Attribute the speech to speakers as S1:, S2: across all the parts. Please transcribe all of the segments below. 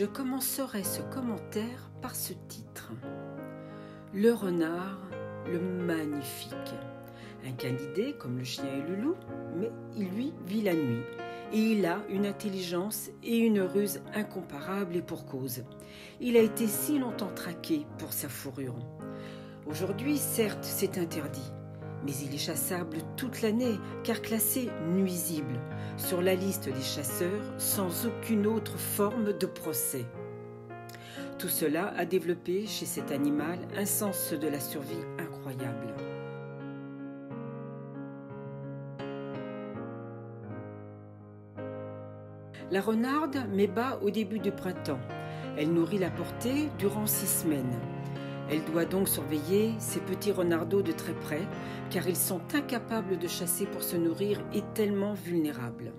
S1: Je commencerai ce commentaire par ce titre. Le renard, le magnifique. Un canidé comme le chien et le loup, mais il lui vit la nuit. Et il a une intelligence et une ruse incomparables et pour cause. Il a été si longtemps traqué pour sa fourrure. Aujourd'hui, certes, c'est interdit, mais il est chassable toute l'année car classé nuisible sur la liste des chasseurs sans aucune autre forme de procès. Tout cela a développé chez cet animal un sens de la survie incroyable. La renarde met bas au début du printemps. Elle nourrit la portée durant 6 semaines. Elle doit donc surveiller ces petits renardeaux de très près, car ils sont incapables de chasser pour se nourrir et tellement vulnérables.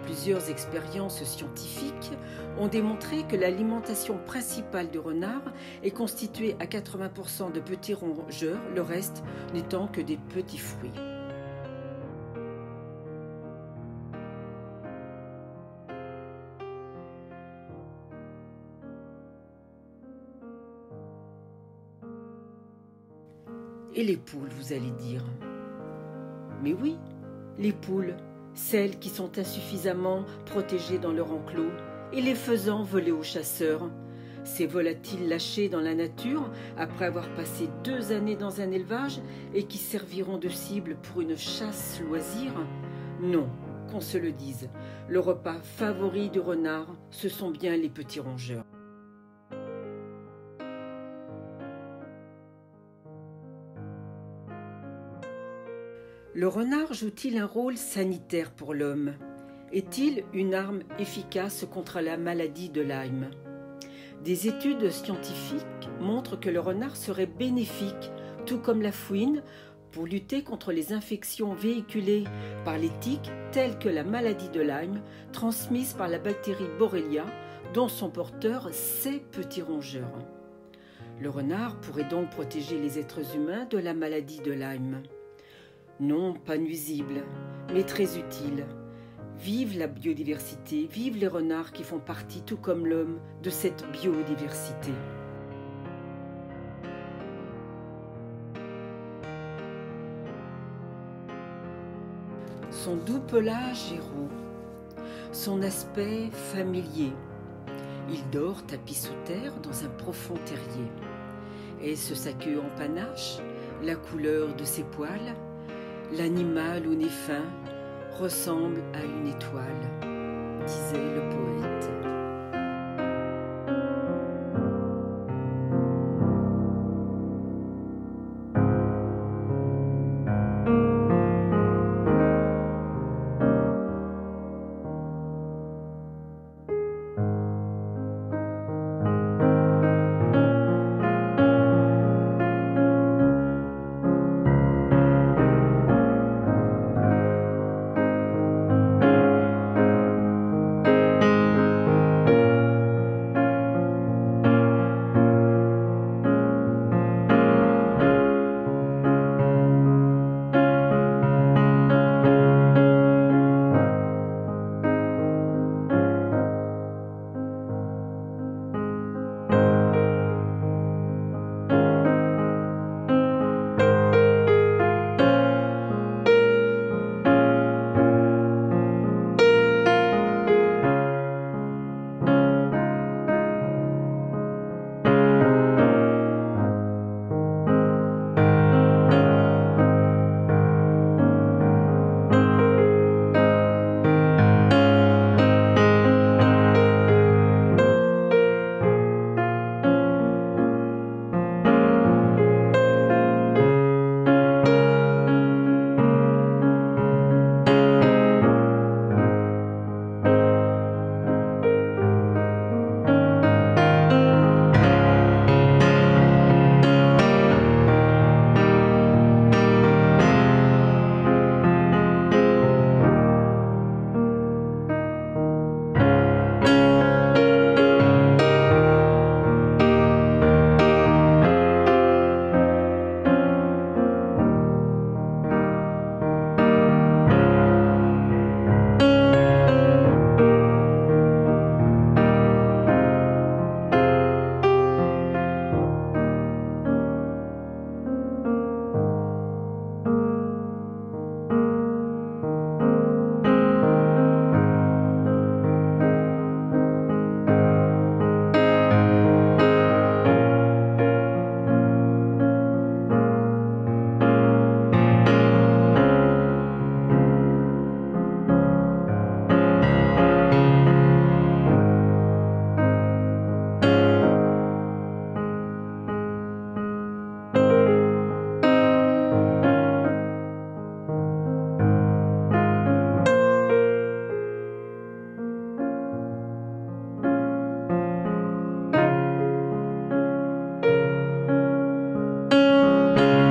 S1: Plusieurs expériences scientifiques ont démontré que l'alimentation principale du renard est constituée à 80% de petits rongeurs, le reste n'étant que des petits fruits. Et les poules, vous allez dire. Mais oui, les poules, celles qui sont insuffisamment protégées dans leur enclos et les faisant voler aux chasseurs. Ces volatiles lâchés dans la nature après avoir passé 2 années dans un élevage et qui serviront de cible pour une chasse loisir? Non, qu'on se le dise, le repas favori du renard, ce sont bien les petits rongeurs. Le renard joue-t-il un rôle sanitaire pour l'homme? Est-il une arme efficace contre la maladie de Lyme? Des études scientifiques montrent que le renard serait bénéfique, tout comme la fouine, pour lutter contre les infections véhiculées par les tiques telles que la maladie de Lyme, transmise par la bactérie Borrelia, dont sont porteurs ces petits rongeurs. Le renard pourrait donc protéger les êtres humains de la maladie de Lyme. Non, pas nuisible, mais très utile. Vive la biodiversité, vive les renards qui font partie, tout comme l'homme, de cette biodiversité. Son doux pelage est roux, son aspect familier. Il dort tapis sous terre dans un profond terrier. Est-ce sa queue en panache, la couleur de ses poils? L'animal au nez fin ressemble à une étoile, disait le poète.
S2: Thank you.